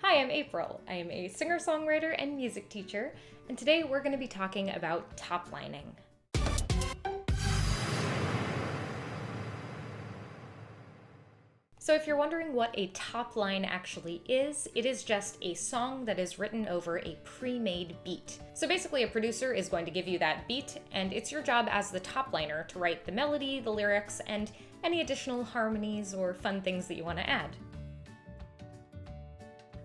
Hi, I'm April. I am a singer-songwriter and music teacher, and today we're going to be talking about toplining. So if you're wondering what a top line actually is, it is just a song that is written over a pre-made beat. So basically a producer is going to give you that beat, and it's your job as the top liner to write the melody, the lyrics, and any additional harmonies or fun things that you want to add.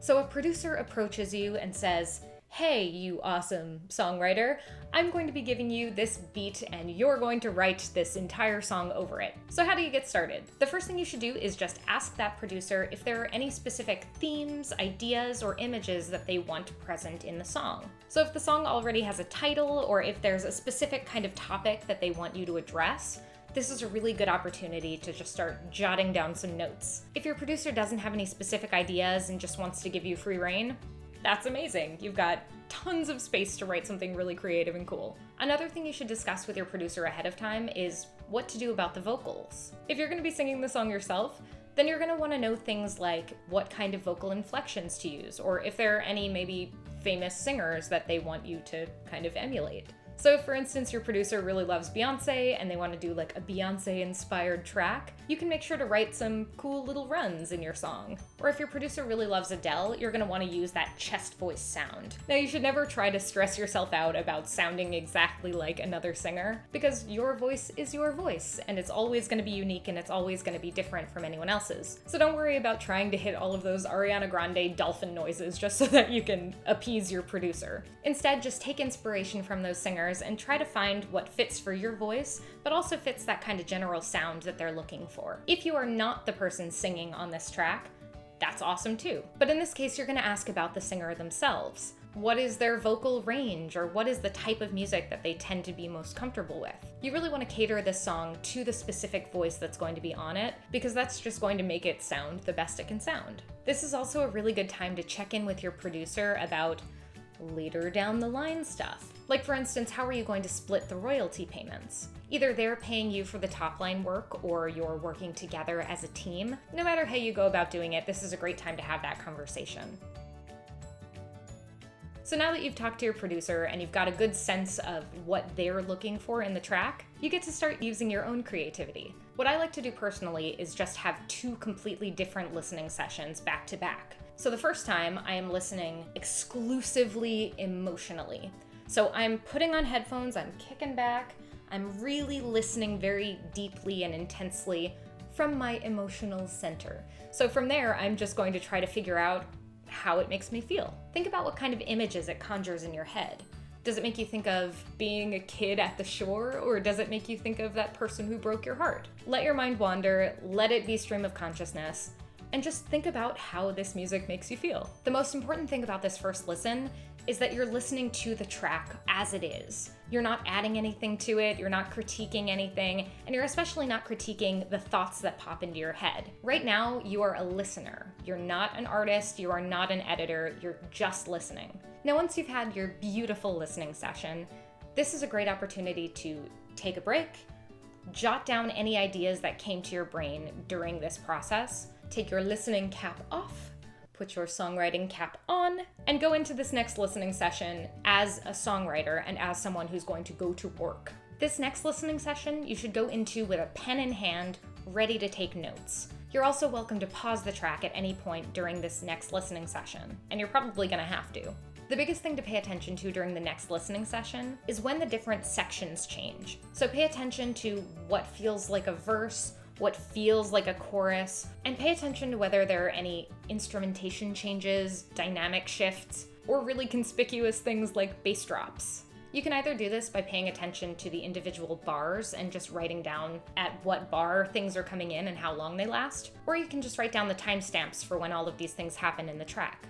So a producer approaches you and says, "Hey, you awesome songwriter, I'm going to be giving you this beat and you're going to write this entire song over it." So how do you get started? The first thing you should do is just ask that producer if there are any specific themes, ideas, or images that they want present in the song. So if the song already has a title, or if there's a specific kind of topic that they want you to address, this is a really good opportunity to just start jotting down some notes. If your producer doesn't have any specific ideas and just wants to give you free rein, that's amazing. You've got tons of space to write something really creative and cool. Another thing you should discuss with your producer ahead of time is what to do about the vocals. If you're going to be singing the song yourself, then you're going to want to know things like what kind of vocal inflections to use, or if there are any maybe famous singers that they want you to kind of emulate. So if, for instance, your producer really loves Beyonce and they want to do like a Beyonce-inspired track, you can make sure to write some cool little runs in your song. Or if your producer really loves Adele, you're going to want to use that chest voice sound. Now, you should never try to stress yourself out about sounding exactly like another singer, because your voice is your voice, and it's always going to be unique and it's always going to be different from anyone else's. So don't worry about trying to hit all of those Ariana Grande dolphin noises just so that you can appease your producer. Instead, just take inspiration from those singers and try to find what fits for your voice, but also fits that kind of general sound that they're looking for. If you are not the person singing on this track, that's awesome too. But in this case, you're going to ask about the singer themselves. What is their vocal range, or what is the type of music that they tend to be most comfortable with? You really want to cater this song to the specific voice that's going to be on it, because that's just going to make it sound the best it can sound. This is also a really good time to check in with your producer about later down the line stuff. Like, for instance, how are you going to split the royalty payments? Either they're paying you for the top line work, or you're working together as a team. No matter how you go about doing it, this is a great time to have that conversation. So now that you've talked to your producer and you've got a good sense of what they're looking for in the track, you get to start using your own creativity. What I like to do personally is just have two completely different listening sessions back to back. So the first time, I am listening exclusively emotionally. So I'm putting on headphones, I'm kicking back, I'm really listening very deeply and intensely from my emotional center. So from there, I'm just going to try to figure out how it makes me feel. Think about what kind of images it conjures in your head. Does it make you think of being a kid at the shore, or does it make you think of that person who broke your heart? Let your mind wander, let it be stream of consciousness, and just think about how this music makes you feel. The most important thing about this first listen is that you're listening to the track as it is. You're not adding anything to it, you're not critiquing anything, and you're especially not critiquing the thoughts that pop into your head. Right now, you are a listener. You're not an artist, you are not an editor, you're just listening. Now, once you've had your beautiful listening session, this is a great opportunity to take a break, jot down any ideas that came to your brain during this process, take your listening cap off, put your songwriting cap on, and go into this next listening session as a songwriter and as someone who's going to go to work. This next listening session you should go into with a pen in hand, ready to take notes. You're also welcome to pause the track at any point during this next listening session, and you're probably gonna have to. The biggest thing to pay attention to during the next listening session is when the different sections change. So pay attention to what feels like a verse, what feels like a chorus, and pay attention to whether there are any instrumentation changes, dynamic shifts, or really conspicuous things like bass drops. You can either do this by paying attention to the individual bars and just writing down at what bar things are coming in and how long they last, or you can just write down the timestamps for when all of these things happen in the track.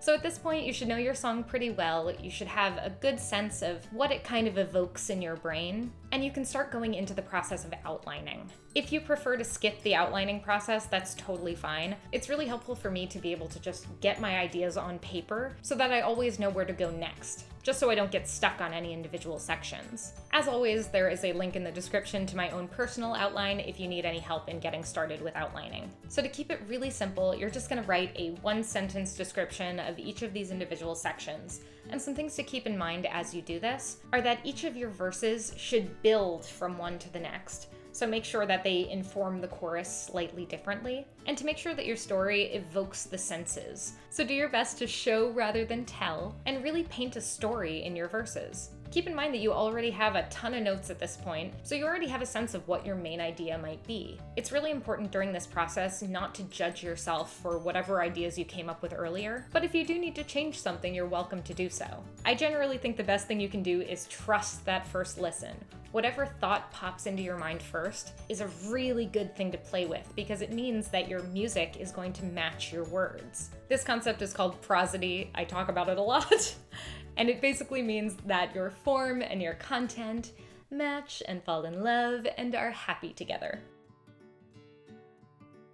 So at this point, you should know your song pretty well. You should have a good sense of what it kind of evokes in your brain. and you can start going into the process of outlining. If you prefer to skip the outlining process, that's totally fine. It's really helpful for me to be able to just get my ideas on paper so that I always know where to go next, just so I don't get stuck on any individual sections. As always, there is a link in the description to my own personal outline if you need any help in getting started with outlining. So to keep it really simple, you're just going to write a one-sentence description of each of these individual sections. And some things to keep in mind as you do this are that each of your verses should build from one to the next. So make sure that they inform the chorus slightly differently, and to make sure that your story evokes the senses. So do your best to show rather than tell, and really paint a story in your verses. Keep in mind that you already have a ton of notes at this point, so you already have a sense of what your main idea might be. It's really important during this process not to judge yourself for whatever ideas you came up with earlier, but if you do need to change something, you're welcome to do so. I generally think the best thing you can do is trust that first listen. Whatever thought pops into your mind first is a really good thing to play with because it means that your music is going to match your words. This concept is called prosody. I talk about it a lot. And it basically means that your form and your content match and fall in love and are happy together.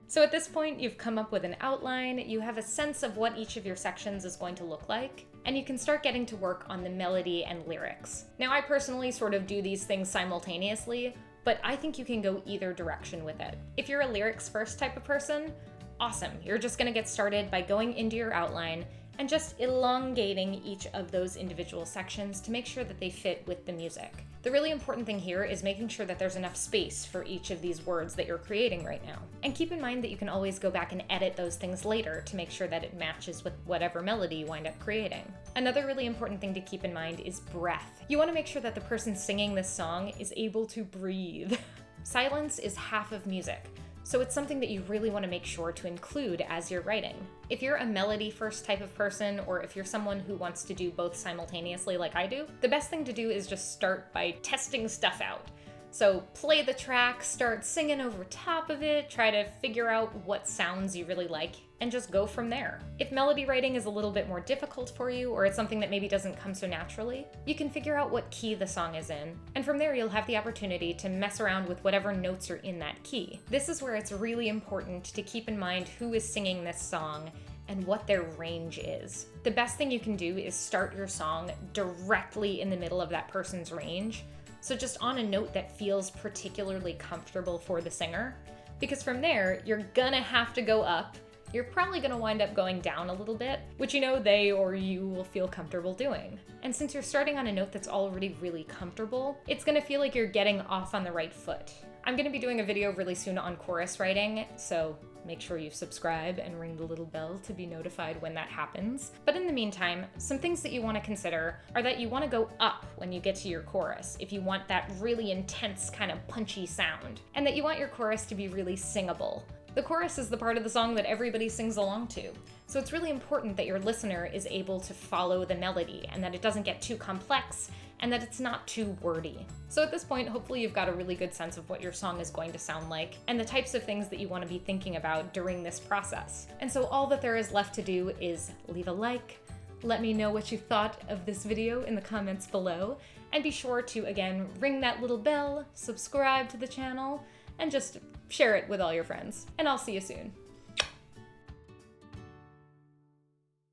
So at this point, you've come up with an outline, you have a sense of what each of your sections is going to look like, and you can start getting to work on the melody and lyrics. Now, I personally sort of do these things simultaneously, but I think you can go either direction with it. If you're a lyrics first type of person, awesome. You're just gonna get started by going into your outline and just elongating each of those individual sections to make sure that they fit with the music. The really important thing here is making sure that there's enough space for each of these words that you're creating right now. And keep in mind that you can always go back and edit those things later to make sure that it matches with whatever melody you wind up creating. Another really important thing to keep in mind is breath. You want to make sure that the person singing this song is able to breathe. Silence is half of music. So it's something that you really want to make sure to include as you're writing. If you're a melody first type of person, or if you're someone who wants to do both simultaneously like I do, the best thing to do is just start by testing stuff out. So play the track, start singing over top of it, try to figure out what sounds you really like, and just go from there. If melody writing is a little bit more difficult for you, or it's something that maybe doesn't come so naturally, you can figure out what key the song is in, and from there you'll have the opportunity to mess around with whatever notes are in that key. This is where it's really important to keep in mind who is singing this song and what their range is. The best thing you can do is start your song directly in the middle of that person's range, so just on a note that feels particularly comfortable for the singer, because from there, you're gonna have to go up. You're probably gonna wind up going down a little bit, which you know they or you will feel comfortable doing. And since you're starting on a note that's already really comfortable, it's gonna feel like you're getting off on the right foot. I'm gonna be doing a video really soon on chorus writing, so make sure you subscribe and ring the little bell to be notified when that happens. But in the meantime, some things that you want to consider are that you want to go up when you get to your chorus if you want that really intense kind of punchy sound, and that you want your chorus to be really singable. The chorus is the part of the song that everybody sings along to, so it's really important that your listener is able to follow the melody and that it doesn't get too complex and that it's not too wordy. So at this point, hopefully you've got a really good sense of what your song is going to sound like and the types of things that you want to be thinking about during this process. And so all that there is left to do is leave a like, let me know what you thought of this video in the comments below, and be sure to, again, ring that little bell, subscribe to the channel, and just share it with all your friends. And I'll see you soon.